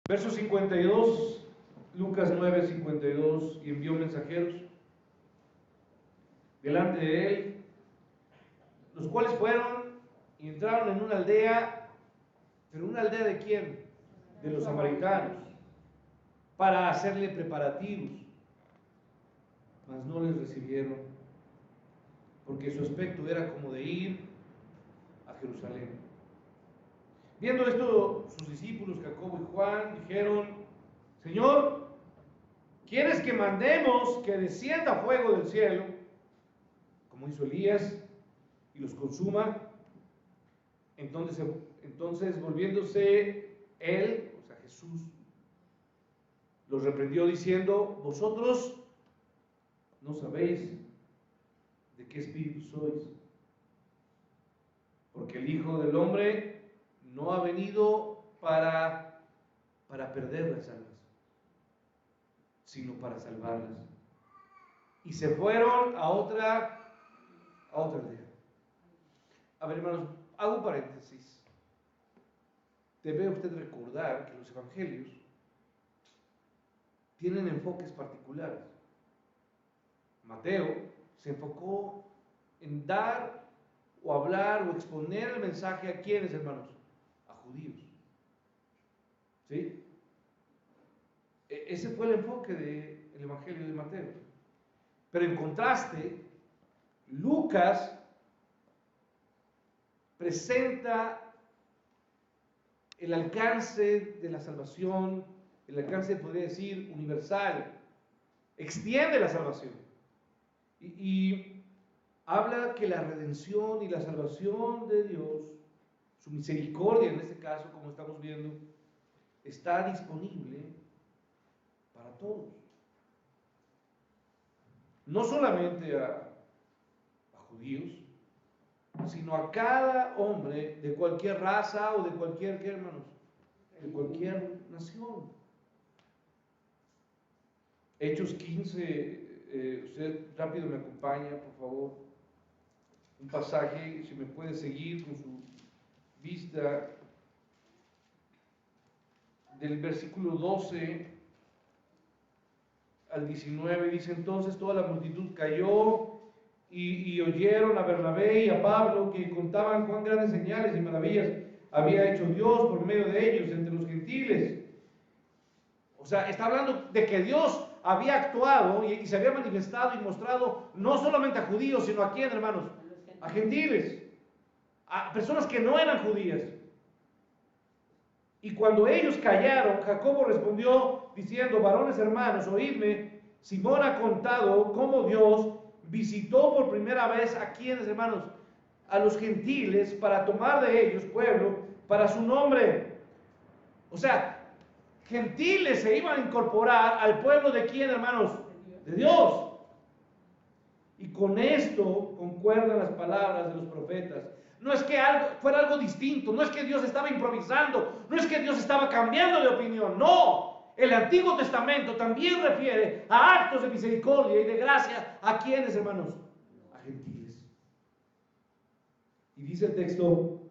Verso 52, Lucas 9, 52, y envió mensajeros delante de él, los cuales fueron y entraron en una aldea. ¿Pero una aldea de quién? De los samaritanos, para hacerle preparativos, mas no les recibieron, porque su aspecto era como de ir a Jerusalén. Viendo esto, sus discípulos Jacobo y Juan dijeron: Señor, ¿quieres que mandemos que descienda fuego del cielo, como hizo Elías, y los consuma? Entonces volviéndose él, o sea Jesús, los reprendió diciendo: vosotros no sabéis de qué espíritu sois, porque el Hijo del Hombre no ha venido para perder las almas, sino para salvarlas. Y se fueron a otra aldea. A ver, hermanos, hago un paréntesis. Debe usted recordar que los evangelios tienen enfoques particulares. Mateo se enfocó en dar o hablar o exponer el mensaje ¿a quiénes, hermanos? A judíos. ¿Sí? Ese fue el enfoque del evangelio de Mateo. Pero en contraste, Lucas presenta el alcance de la salvación, el alcance, podría decir, universal. Extiende la salvación. Y habla que la redención y la salvación de Dios, su misericordia en este caso, como estamos viendo, está disponible para todos. No solamente a judíos, sino a cada hombre de cualquier raza o de cualquier, ¿qué, hermanos? De cualquier nación. Hechos 15, usted rápido me acompaña, por favor. Un pasaje, si me puede seguir con su vista, del versículo 12 al 19, dice: entonces toda la multitud cayó y oyeron a Bernabé y a Pablo, que contaban cuán grandes señales y maravillas había hecho Dios por medio de ellos entre los gentiles. O sea, está hablando de que Dios había actuado y se había manifestado y mostrado no solamente a judíos, sino a quién, hermanos, a gentiles, a personas que no eran judías. Y cuando ellos callaron, Jacobo respondió diciendo: varones hermanos, oídme. Simón ha contado cómo Dios visitó por primera vez a quienes, hermanos, a los gentiles, para tomar de ellos pueblo para su nombre. O sea, gentiles se iban a incorporar al pueblo de quién, hermanos, de Dios. Y con esto concuerdan las palabras de los profetas. No es que fuera algo distinto, no es que Dios estaba improvisando, no es que Dios estaba cambiando de opinión, no. El Antiguo Testamento también refiere a actos de misericordia y de gracia. ¿A quiénes, hermanos? A gentiles. Y dice el texto: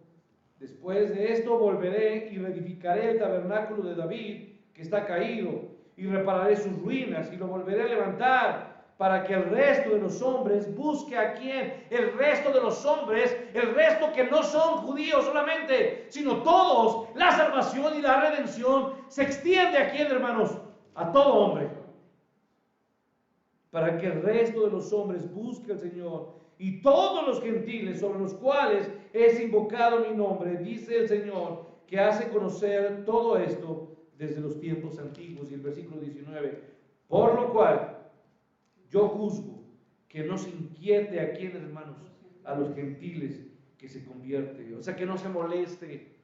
después de esto volveré y reedificaré el tabernáculo de David, que está caído, y repararé sus ruinas, y lo volveré a levantar, para que el resto de los hombres busque a quién. El resto de los hombres, el resto que no son judíos solamente, sino todos. La salvación y la redención se extiende a quién, hermanos, a todo hombre, para que el resto de los hombres busque al Señor. Y todos los gentiles sobre los cuales es invocado mi nombre, dice el Señor, que hace conocer todo esto desde los tiempos antiguos. Y el versículo 19: por lo cual yo juzgo que no se inquiete a quienes, hermanos, a los gentiles que se convierte. O sea, que no se moleste,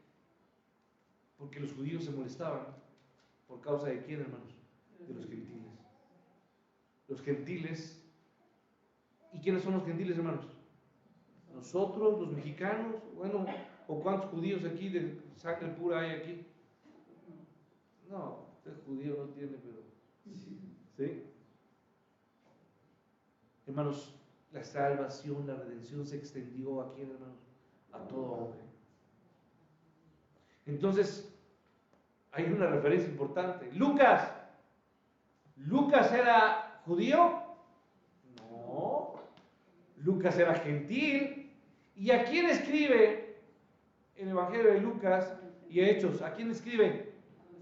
porque los judíos se molestaban por causa de quién, hermanos, de los gentiles. Los gentiles. ¿Y quiénes son los gentiles, hermanos? Nosotros, los mexicanos. Bueno, ¿o cuántos judíos aquí de sangre pura hay aquí? No, usted judío no tiene, pero ¿sí? Hermanos, la salvación, la redención se extendió a quién, hermanos, a todo hombre. Entonces, hay una referencia importante. Lucas era judío, no, Lucas era gentil. ¿Y a quién escribe el Evangelio de Lucas y Hechos? ¿A quién escribe?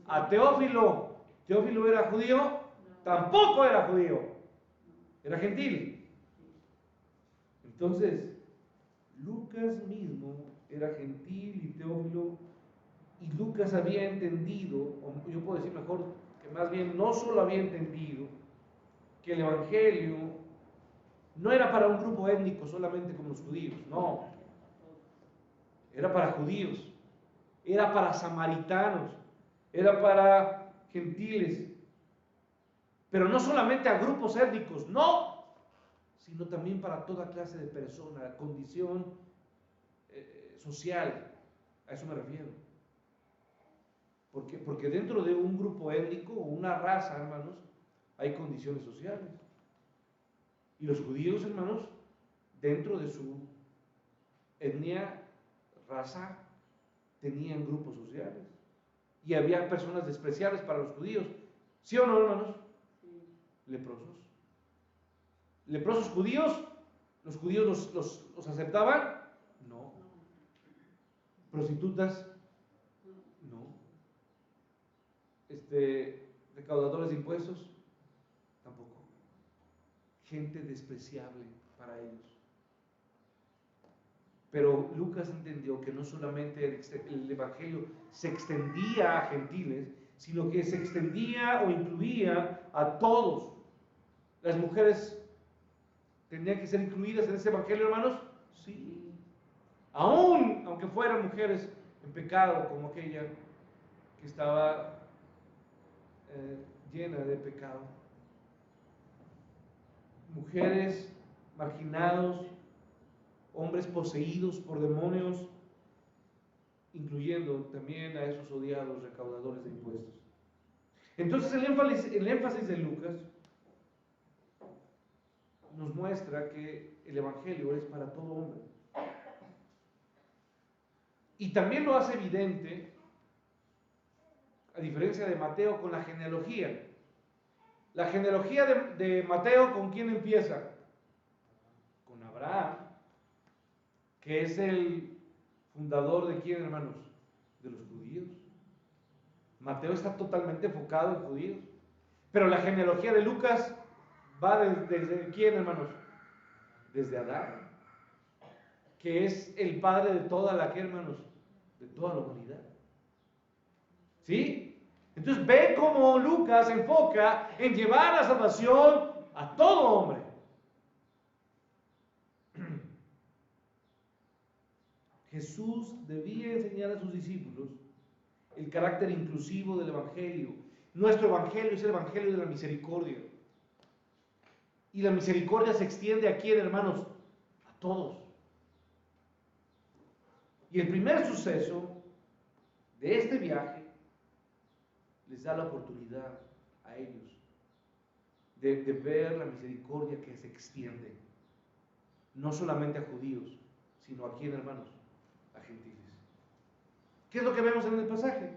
A Teófilo. ¿Teófilo era judío? Tampoco era judío, era gentil. Entonces, Lucas mismo era gentil y Teófilo, y Lucas había entendido, o yo puedo decir mejor, que más bien no solo había entendido que el Evangelio no era para un grupo étnico solamente como los judíos, no, era para judíos, era para samaritanos, era para gentiles, pero no solamente a grupos étnicos, no, sino también para toda clase de persona, condición social, a eso me refiero. Porque dentro de un grupo étnico o una raza, hermanos, hay condiciones sociales. Y los judíos, hermanos, dentro de su etnia, raza, tenían grupos sociales. Y había personas despreciables para los judíos. ¿Sí o no, hermanos? Leprosos. ¿Leprosos judíos? ¿Los judíos los aceptaban? No. ¿Prostitutas? No. ¿Recaudadores de impuestos? Tampoco. Gente despreciable para ellos. Pero Lucas entendió que no solamente el Evangelio se extendía a gentiles, sino que se extendía o incluía a todos. Las mujeres tenían que ser incluidas en ese Evangelio, hermanos. Sí. Aunque fueran mujeres en pecado, como aquella que estaba llena de pecado. Mujeres marginados, hombres poseídos por demonios, incluyendo también a esos odiados recaudadores de impuestos. Entonces el énfasis de Lucas nos muestra que el Evangelio es para todo hombre. Y también lo hace evidente, a diferencia de Mateo, con la genealogía. La genealogía de Mateo, ¿con quién empieza? Con Abraham, que es el fundador de quién, hermanos, de los judíos. Mateo está totalmente enfocado en judíos. Pero la genealogía de Lucas va desde quién, hermanos, desde Adán, que es el padre de toda la, ¿qué, hermanos? De toda la humanidad. ¿Sí? Entonces ve cómo Lucas se enfoca en llevar la salvación a todo hombre. Jesús debía enseñar a sus discípulos el carácter inclusivo del Evangelio. Nuestro Evangelio es el Evangelio de la misericordia. Y la misericordia se extiende a quién, hermanos, a todos. Y el primer suceso de este viaje les da la oportunidad a ellos de ver la misericordia que se extiende, no solamente a judíos, sino a quién, hermanos, a gentiles. ¿Qué es lo que vemos en el pasaje?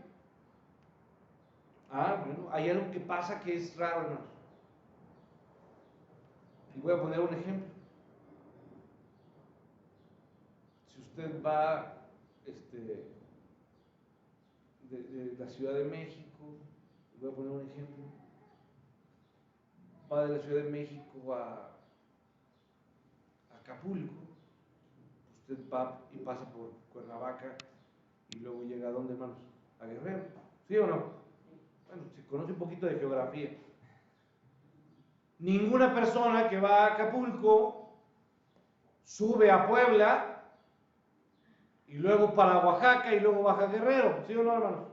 Bueno, hay algo que pasa que es raro, hermanos. Y voy a poner un ejemplo. Si usted va de la Ciudad de México, voy a poner un ejemplo, va de la Ciudad de México a Acapulco, usted va y pasa por Cuernavaca y luego llega a ¿dónde, hermanos? A Guerrero, ¿sí o no? Bueno, se conoce un poquito de geografía. Ninguna persona que va a Acapulco sube a Puebla y luego para Oaxaca y luego baja a Guerrero, ¿sí o no, hermanos?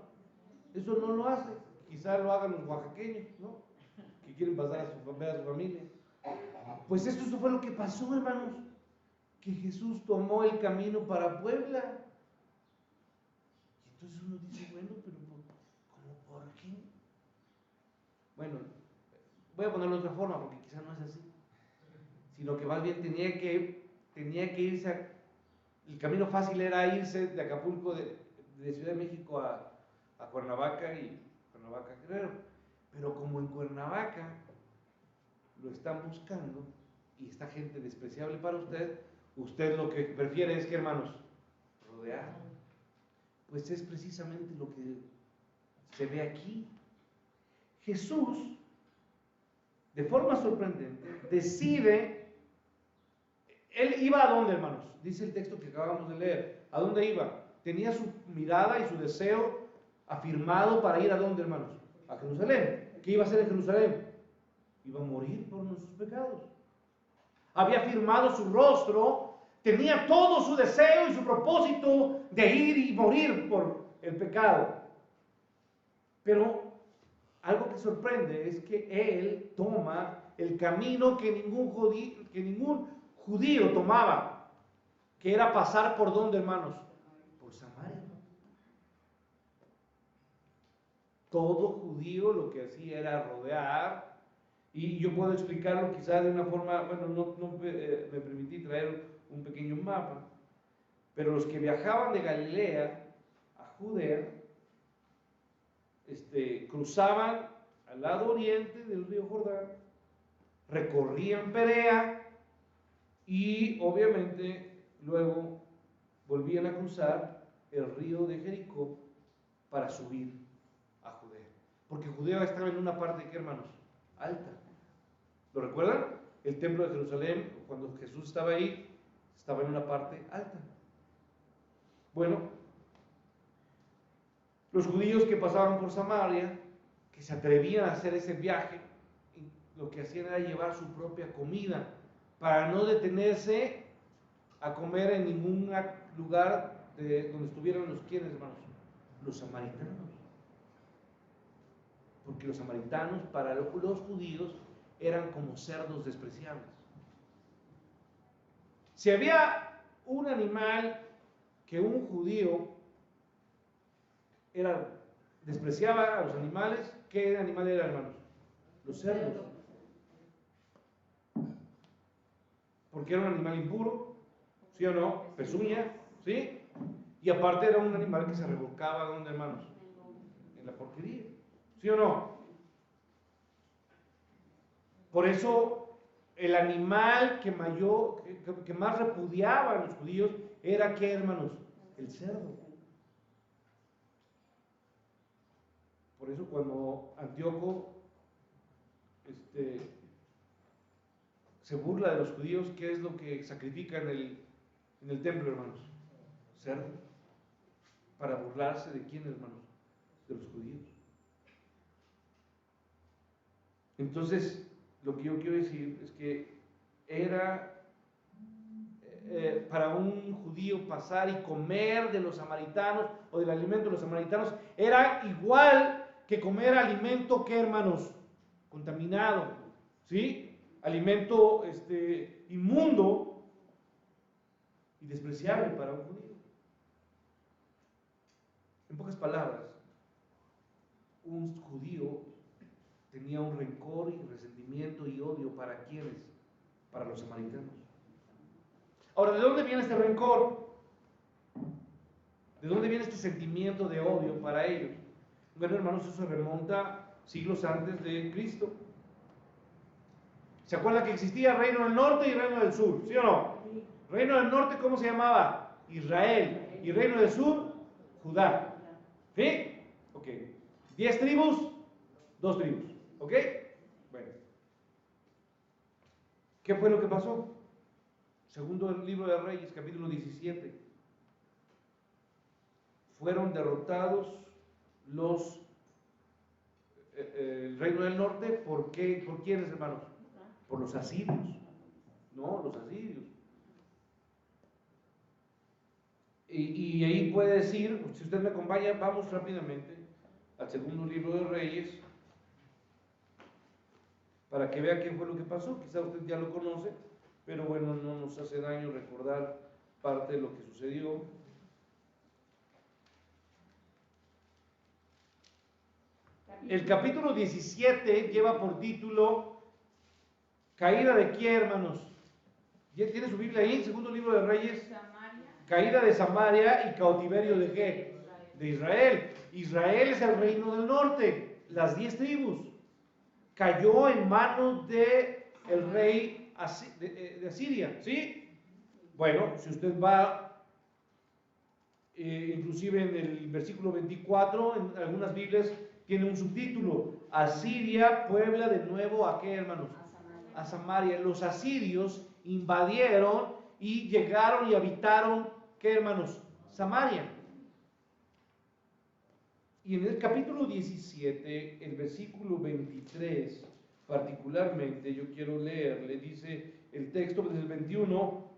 Eso no lo hace. Quizás lo hagan los oaxaqueños, ¿no? Que quieren pasar a ver a su familia. Pues eso fue lo que pasó, hermanos. Que Jesús tomó el camino para Puebla. Y entonces uno dice, bueno, pero ¿cómo por qué? Bueno, voy a ponerlo de otra forma porque quizás no es así. Sino que más bien tenía que irse el camino fácil era irse de Acapulco, de Ciudad de México a a Cuernavaca y Cuernavaca Guerrero. Pero como en Cuernavaca lo están buscando y esta gente despreciable para usted lo que prefiere es que, hermanos, rodear. Pues es precisamente lo que se ve aquí. Jesús, de forma sorprendente, decide. Él iba a dónde, hermanos, dice el texto que acabamos de leer. ¿A dónde iba? Tenía su mirada y su deseo afirmado para ir a dónde, hermanos, a Jerusalén. ¿Qué iba a hacer en Jerusalén? Iba a morir por nuestros pecados. Había firmado su rostro, tenía todo su deseo y su propósito de ir y morir por el pecado. Pero algo que sorprende es que él toma el camino que ningún judío tomaba, que era pasar por ¿dónde, hermanos? Por Samaria. Todo judío lo que hacía era rodear, y yo puedo explicarlo quizás de una forma, bueno, no me permití traer un pequeño mapa, pero los que viajaban de Galilea a Judea, cruzaban al lado oriente del río Jordán, recorrían Perea y obviamente luego volvían a cruzar el río de Jericó para subir a Judea. Porque Judea estaba en una parte, ¿qué, hermanos? Alta. ¿Lo recuerdan? El templo de Jerusalén, cuando Jesús estaba ahí, estaba en una parte alta. Bueno, los judíos que pasaban por Samaria, que se atrevían a hacer ese viaje, lo que hacían era llevar su propia comida para no detenerse a comer en ningún lugar donde estuvieran los quienes, hermanos, los samaritanos. Porque los samaritanos para los judíos eran como cerdos despreciables. Si había un animal que un judío despreciaba a los animales, ¿qué animal era, hermanos? Los cerdos. Porque era un animal impuro, ¿sí o no? Pezuña, ¿sí? Y aparte era un animal que se revolcaba, ¿dónde, hermanos? En la porquería, ¿sí o no? Por eso el animal que más repudiaban los judíos era, ¿qué, hermanos? El cerdo. Por eso cuando Antíoco se burla de los judíos, ¿qué es lo que sacrifica en el templo, hermanos? Cerdo. Para burlarse de quién, hermanos? De los judíos. Entonces, lo que yo quiero decir es que era para un judío pasar y comer de los samaritanos o del alimento de los samaritanos era igual que comer alimento, ¿qué, hermanos? Contaminado, ¿sí? Alimento inmundo y despreciable para un judío. En pocas palabras, un judío tenía un rencor y resentimiento y odio para ¿quiénes? Para los samaritanos. Ahora, ¿de dónde viene este rencor? ¿De dónde viene este sentimiento de odio para ellos? Bueno, hermanos, eso se remonta siglos antes de Cristo. ¿Se acuerdan que existía reino del norte y reino del sur? ¿Sí o no? Sí. Reino del norte, ¿cómo se llamaba? Israel. Y reino del sur, Judá. ¿Sí? Ok. 10 tribus, 2 tribus. ¿Ok? Bueno. ¿Qué fue lo que pasó? Segundo el libro de Reyes, capítulo 17. Fueron derrotados el reino del norte. ¿Por qué? ¿Por quiénes, hermanos? Por los asirios. No, los asirios. Y ahí puede decir, si usted me acompaña, vamos rápidamente al segundo libro de Reyes, para que vea qué fue lo que pasó. Quizá usted ya lo conoce, pero bueno, no nos hace daño recordar parte de lo que sucedió. El capítulo 17 lleva por título ¿caída de qué, hermanos? ¿Ya tiene su Biblia ahí? Segundo libro de Reyes. Caída de Samaria y cautiverio de qué? de Israel. Israel es el reino del norte, las 10 tribus. Cayó en manos de el rey de Asiria, ¿sí? Bueno, si usted va, inclusive en el versículo 24, en algunas Biblias tiene un subtítulo: Asiria puebla de nuevo ¿a qué, hermanos? A Samaria. Los asirios invadieron y llegaron y habitaron, ¿qué, hermanos? Samaria. Y en el capítulo 17, el versículo 23, particularmente, yo quiero leer, le dice el texto desde el 21,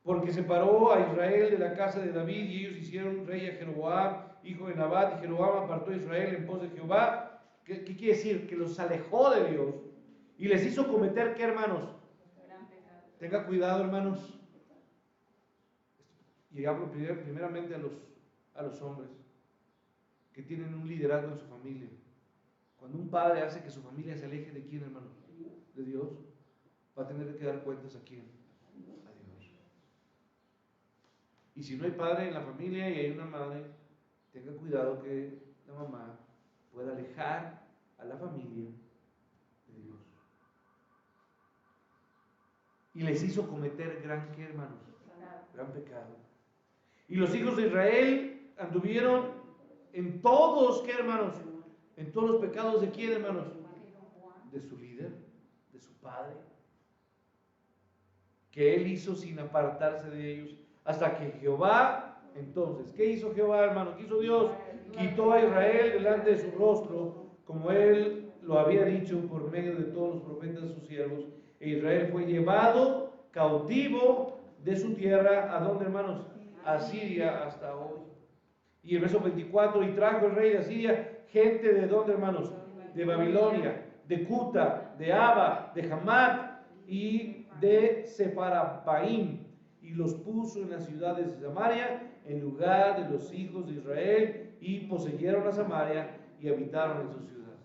porque separó a Israel de la casa de David y ellos hicieron rey a Jeroboam, hijo de Nabat, y Jeroboam apartó a Israel en pos de Jehová. ¿Qué quiere decir? Que los alejó de Dios y les hizo cometer, ¿qué, hermanos? Tenga cuidado, hermanos. Y hablo primeramente a los hombres que tienen un liderazgo en su familia. Cuando un padre hace que su familia se aleje de quién, hermanos, de Dios, va a tener que dar cuentas a quién, a Dios. Y si no hay padre en la familia y hay una madre, tenga cuidado que la mamá pueda alejar a la familia de Dios. Y les hizo cometer gran, ¿qué, hermanos? Gran pecado. Y los hijos de Israel anduvieron en todos, ¿qué, hermanos? En todos los pecados de quién, hermanos? De su líder, de su padre, que él hizo sin apartarse de ellos, hasta que Jehová, entonces, ¿qué hizo Jehová, hermanos? ¿Qué hizo Dios? Quitó a Israel delante de su rostro, como él lo había dicho por medio de todos los profetas de sus siervos, e Israel fue llevado cautivo de su tierra, ¿a dónde, hermanos? A Siria hasta hoy. Y el verso 24, y trajo el rey de Asiria gente de dónde, hermanos? De Babilonia, de Cuta, de Aba, de Hamat y de Sepharvaim, y los puso en las ciudades de Samaria en lugar de los hijos de Israel, y poseyeron a Samaria y habitaron en su ciudad.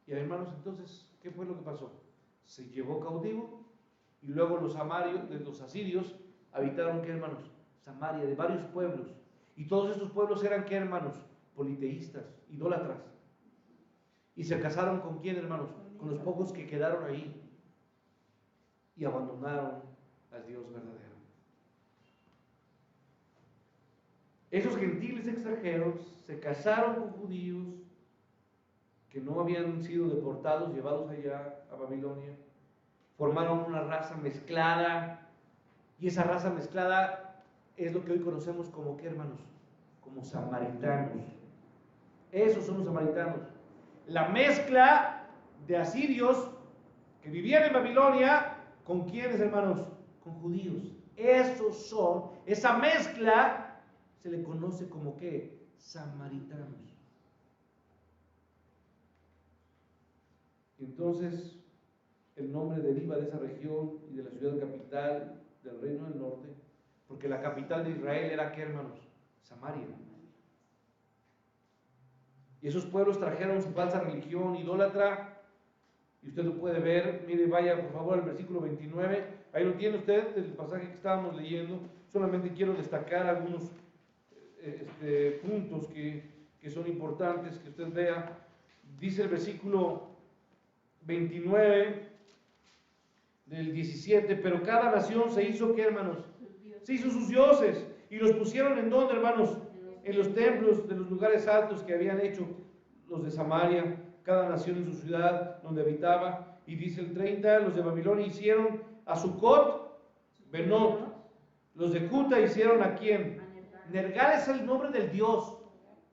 Y hermanos, entonces, ¿qué fue lo que pasó? Se llevó cautivo y luego los asirios habitaron, ¿qué, hermanos? Samaria, de varios pueblos. Y todos estos pueblos eran, ¿qué, hermanos? Politeístas, idólatras. Y se casaron con quién, hermanos? Con los pocos que quedaron ahí. Y abandonaron al Dios verdadero. Esos gentiles extranjeros se casaron con judíos que no habían sido deportados, llevados allá a Babilonia. Formaron una raza mezclada. Y esa raza mezclada es lo que hoy conocemos como, ¿qué, hermanos? Como samaritanos. Esos son los samaritanos. La mezcla de asirios que vivían en Babilonia, ¿con quiénes, hermanos? Con judíos. Esos son, esa mezcla se le conoce como, ¿qué? Samaritanos. Entonces, el nombre deriva de esa región y de la ciudad capital del reino del norte, porque la capital de Israel era, ¿qué, hermanos? Samaria. Y esos pueblos trajeron su falsa religión idólatra, y usted lo puede ver. Mire, vaya por favor al versículo 29, ahí lo tiene usted, el pasaje que estábamos leyendo. Solamente quiero destacar algunos puntos que son importantes que usted vea. Dice el versículo 29 del 17, pero cada nación se hizo, ¿qué, hermanos? Se hizo sus dioses, y los pusieron ¿en dónde, hermanos? En los templos de los lugares altos que habían hecho los de Samaria, cada nación en su ciudad donde habitaba. Y dice el 30, los de Babilonia hicieron a Sucot, Benot. Los de Cuta hicieron ¿a quién? Nergal es el nombre del dios.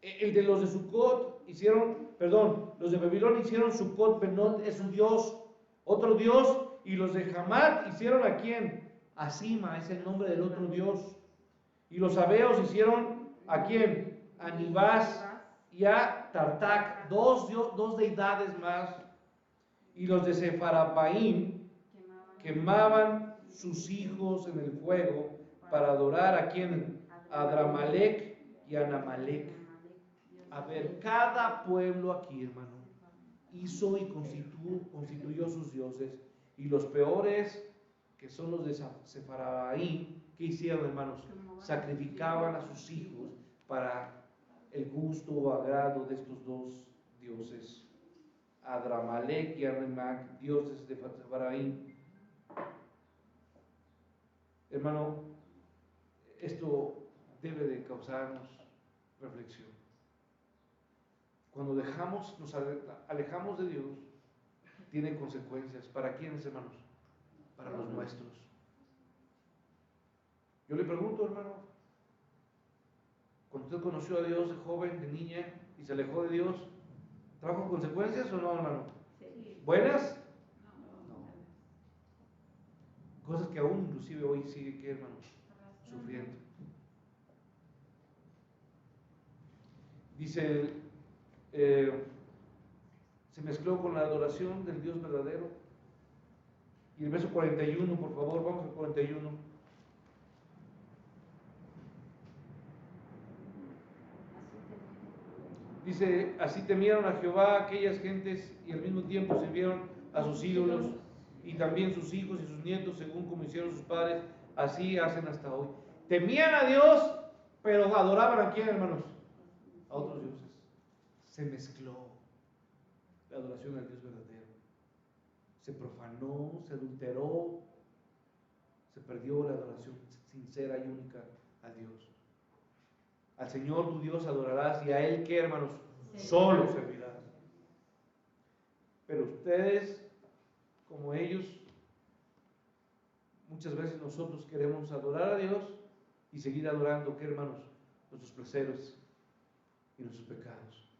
El de los de Sucot hicieron, los de Babilonia hicieron Sucot, Benot es su dios, otro dios. Y los de Hamat hicieron ¿a quién? A Sima, es el nombre del otro dios. Y los sabeos hicieron ¿a quién? A Nibás y a Tartak, dos deidades más. Y los de Sepharvaim quemaban sus hijos en el fuego para adorar ¿a quién? A Adramalec y a Anamalec. A ver, cada pueblo aquí, hermano, hizo y constituyó sus dioses. Y los peores, que son los de Sepharvaim, ¿qué hicieron, hermanos? Sacrificaban a sus hijos para el gusto o agrado de estos dos dioses, Adramelech y Arnemak, dioses de Sepharvaim. Hermano, esto debe de causarnos reflexión. Cuando nos alejamos de Dios, tiene consecuencias. ¿Para quiénes, hermanos? Para los nuestros. Yo le pregunto, hermano, cuando usted conoció a Dios de joven, de niña, y se alejó de Dios, ¿trajo consecuencias o no, hermano? Sí. ¿Buenas? No. Cosas que aún inclusive hoy sigue, ¿qué, hermano? Sufriendo. Dice, se mezcló con la adoración del Dios verdadero. Y el verso 41, por favor, vamos al 41. Dice, así temieron a Jehová aquellas gentes y al mismo tiempo sirvieron a sus ídolos, y también sus hijos y sus nietos, según como hicieron sus padres, así hacen hasta hoy. Temían a Dios, pero adoraban ¿a quién, hermanos? A otros dioses. Se mezcló la adoración al Dios verdadero. Se profanó, se adulteró, se perdió la adoración sincera y única a Dios. Al Señor tu Dios adorarás y a Él, ¿qué, hermanos? Sí. Solo servirás. Pero ustedes, como ellos, muchas veces nosotros queremos adorar a Dios y seguir adorando, ¿qué, hermanos? Nuestros placeres y nuestros pecados.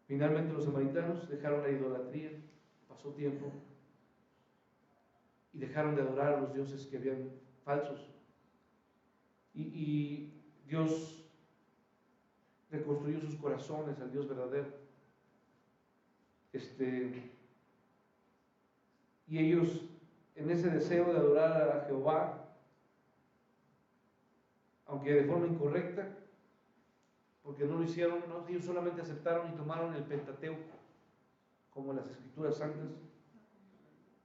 Finalmente los samaritanos dejaron la idolatría, pasó tiempo, y dejaron de adorar a los dioses que habían falsos. Y Dios reconstruyó sus corazones al Dios verdadero. Y ellos, en ese deseo de adorar a Jehová, aunque de forma incorrecta, porque no lo hicieron, no, ellos solamente aceptaron y tomaron el Pentateuco, como las Escrituras Santas,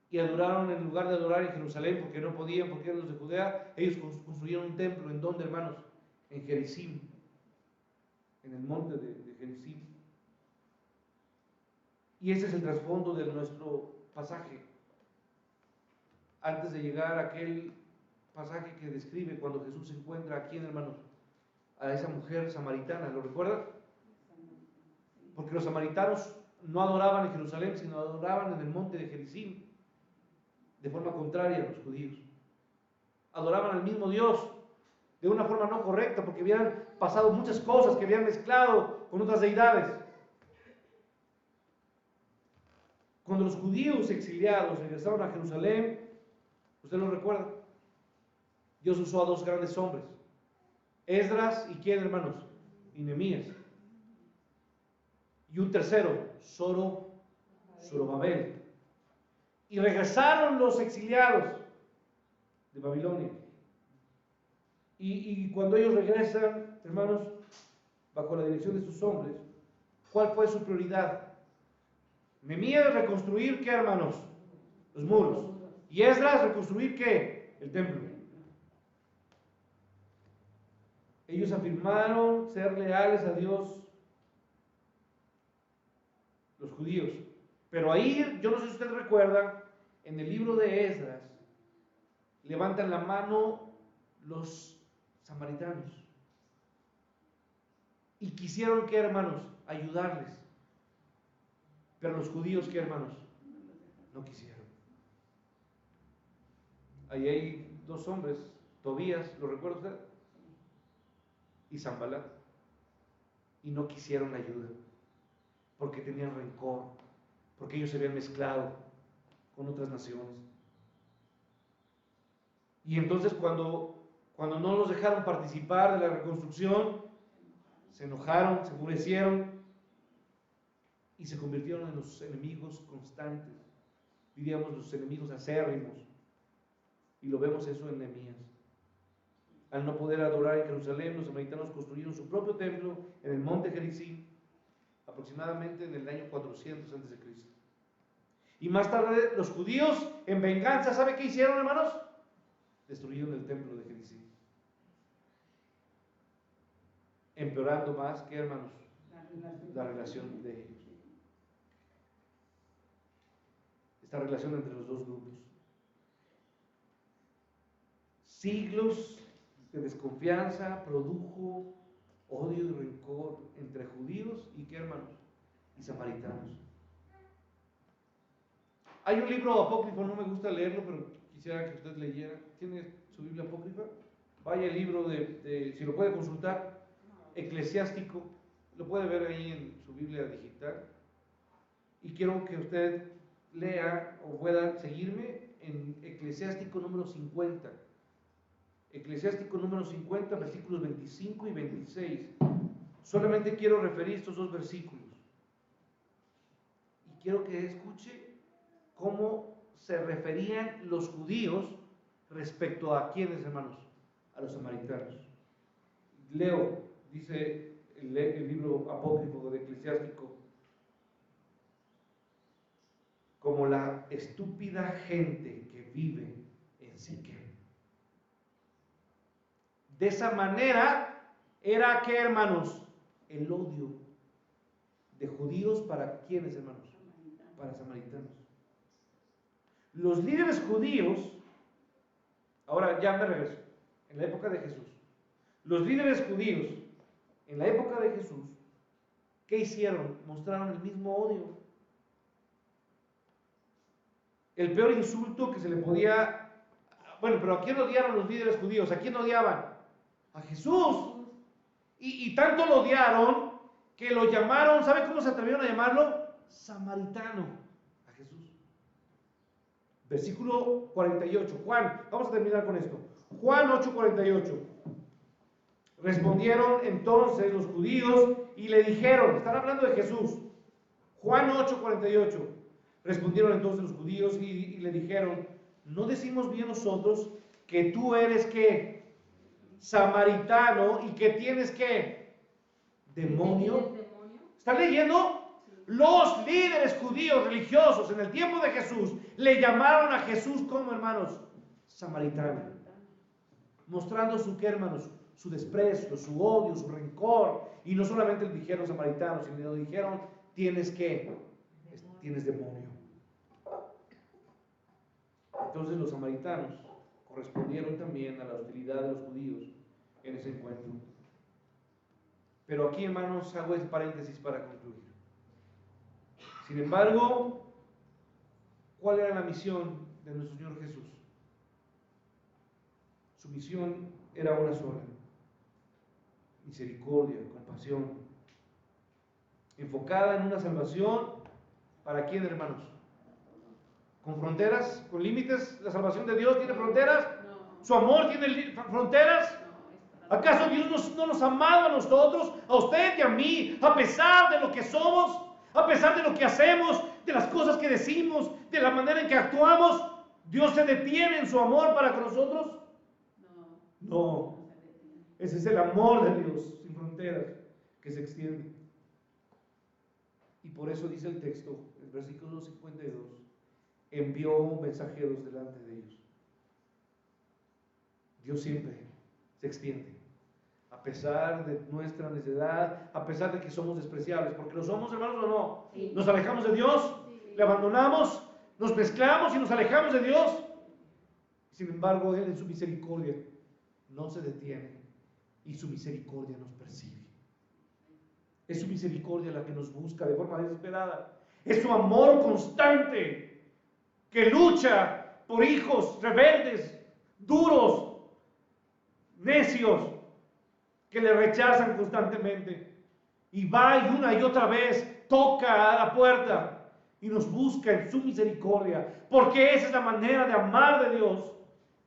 y adoraron en lugar de adorar en Jerusalén, porque no podían, porque eran los de Judea. Ellos construyeron un templo. ¿En dónde, hermanos? En Gerizim, en el monte de Gerizim. Y ese es el trasfondo de nuestro pasaje. Antes de llegar a aquel pasaje que describe cuando Jesús se encuentra aquí, hermanos, a esa mujer samaritana, ¿lo recuerdan? Porque los samaritanos no adoraban en Jerusalén, sino adoraban en el monte de Gerizim, de forma contraria a los judíos. Adoraban al mismo Dios de una forma no correcta, porque habían pasado muchas cosas que habían mezclado con otras deidades. Cuando los judíos exiliados regresaron a Jerusalén, ¿usted lo recuerda? Dios usó a dos grandes hombres, Esdras y ¿quién, hermanos? Y Nehemías. Y un tercero, Zorobabel. Y regresaron los exiliados de Babilonia. Y cuando ellos regresan, hermanos, bajo la dirección de sus hombres, ¿cuál fue su prioridad? Nehemías, reconstruir, ¿qué, hermanos? Los muros. Y Esdras, reconstruir, ¿qué? El templo. Ellos afirmaron ser leales a Dios, los judíos. Pero ahí, yo no sé si usted recuerda, en el libro de Esdras, levantan la mano los samaritanos. Y quisieron, ¿qué, hermanos? Ayudarles. Pero los judíos, ¿qué, hermanos? No quisieron. Ahí hay dos hombres, Tobías, ¿lo recuerda usted? Y Sanbalat. Y no quisieron ayuda, porque tenían rencor, porque ellos se habían mezclado con otras naciones. Y entonces cuando no los dejaron participar de la reconstrucción, se enojaron, se enfurecieron y se convirtieron en los enemigos constantes, diríamos los enemigos acérrimos. Y lo vemos eso en Nehemías. Al no poder adorar en Jerusalén, los samaritanos construyeron su propio templo en el monte Gerizim, aproximadamente en el año 400 a.C. Y más tarde los judíos, en venganza, ¿sabe qué hicieron, hermanos? Destruyeron el templo de Gerizim. Empeorando más, ¿qué, hermanos? La relación de ellos. Esta relación entre los dos grupos. Siglos de desconfianza produjo odio y rencor entre judíos y ¿qué, hermanos? Y samaritanos. Hay un libro apócrifo, no me gusta leerlo, pero quisiera que usted leyera. ¿Tiene su Biblia apócrifa? Vaya el libro si lo puede consultar, Eclesiástico, lo puede ver ahí en su Biblia digital. Y quiero que usted lea o pueda seguirme en Eclesiástico número 50. Eclesiástico número 50, versículos 25 y 26. Solamente quiero referir estos dos versículos. Y quiero que escuche cómo se referían los judíos respecto a quiénes, hermanos, a los samaritanos. Leo, dice el libro apócrifo de Eclesiástico, como la estúpida gente que vive en Siquem. De esa manera era que, hermanos, el odio de judíos para quiénes, hermanos, para samaritanos. Los líderes judíos, ahora ya me regreso, en la época de Jesús, los líderes judíos, en la época de Jesús, ¿qué hicieron? Mostraron el mismo odio. El peor insulto que se le podía, bueno, pero ¿a quién odiaron los líderes judíos? ¿A quién odiaban? A Jesús. Y tanto lo odiaron que lo llamaron, ¿sabe cómo se atrevieron a llamarlo? Samaritano, a Jesús. Versículo 48, Juan, vamos a terminar con esto. Juan 8:48. Respondieron entonces los judíos y le dijeron, están hablando de Jesús. Juan 8:48. Respondieron entonces los judíos y le dijeron, ¿no decimos bien nosotros que tú eres qué? Samaritano y que tienes qué? Demonio. ¿Están leyendo? Los líderes judíos religiosos en el tiempo de Jesús le llamaron a Jesús como, hermanos, samaritano, mostrando su qué, hermanos, su desprecio, su odio, su rencor. Y no solamente le dijeron samaritano, sino le dijeron, tienes qué, tienes demonio. Entonces los samaritanos correspondieron también a la hostilidad de los judíos en ese encuentro. Pero aquí, hermanos, hago este paréntesis para concluir. Sin embargo, ¿cuál era la misión de nuestro Señor Jesús? Su misión era una sola: misericordia, compasión, enfocada en una salvación. ¿Para quién, hermanos? ¿Con fronteras? ¿Con límites? ¿La salvación de Dios tiene fronteras? No. ¿Su amor tiene fronteras? No. ¿Acaso Dios no nos ha amado a nosotros, a usted y a mí, a pesar de lo que somos, a pesar de lo que hacemos, de las cosas que decimos, de la manera en que actuamos? ¿Dios se detiene en su amor para con nosotros? No. Ese es el amor de Dios sin fronteras que se extiende. Y por eso dice el texto, el versículo 52, envió mensajeros delante de ellos. Dios siempre se extiende, a pesar de nuestra necedad, a pesar de que somos despreciables, porque lo somos, hermanos, ¿o no? Sí. Nos alejamos de Dios, sí. Le abandonamos, nos mezclamos y nos alejamos de Dios. Sin embargo, Él en su misericordia no se detiene y su misericordia nos persigue. Es su misericordia la que nos busca de forma desesperada. Es su amor constante que lucha por hijos rebeldes, duros, necios, que le rechazan constantemente. Y va y una y otra vez toca a la puerta y nos busca en su misericordia, porque esa es la manera de amar de Dios.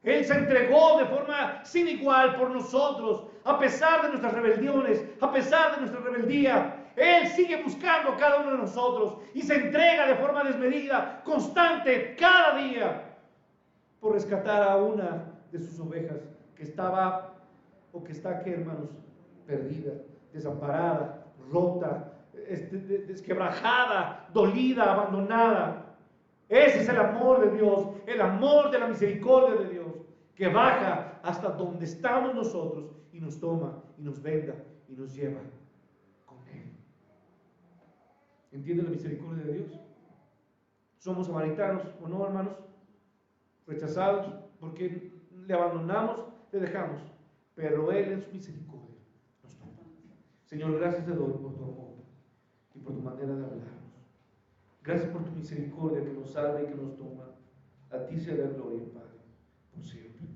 Él se entregó de forma sin igual por nosotros, a pesar de nuestras rebeliones, a pesar de nuestra rebeldía. Él sigue buscando a cada uno de nosotros y se entrega de forma desmedida, constante, cada día, por rescatar a una de sus ovejas que estaba, o que está aquí, hermanos, perdida, desamparada, rota, desquebrajada, dolida, abandonada. Ese es el amor de Dios, el amor de la misericordia de Dios, que baja hasta donde estamos nosotros y nos toma y nos venda y nos lleva con Él. ¿Entiende la misericordia de Dios? Somos samaritanos, ¿o no, hermanos? Rechazados porque le abandonamos, le dejamos, pero Él en su misericordia nos toma. Señor, gracias te doy por tu amor y por tu manera de hablarnos. Gracias por tu misericordia que nos salva y que nos toma. A ti sea la gloria, Padre, por siempre.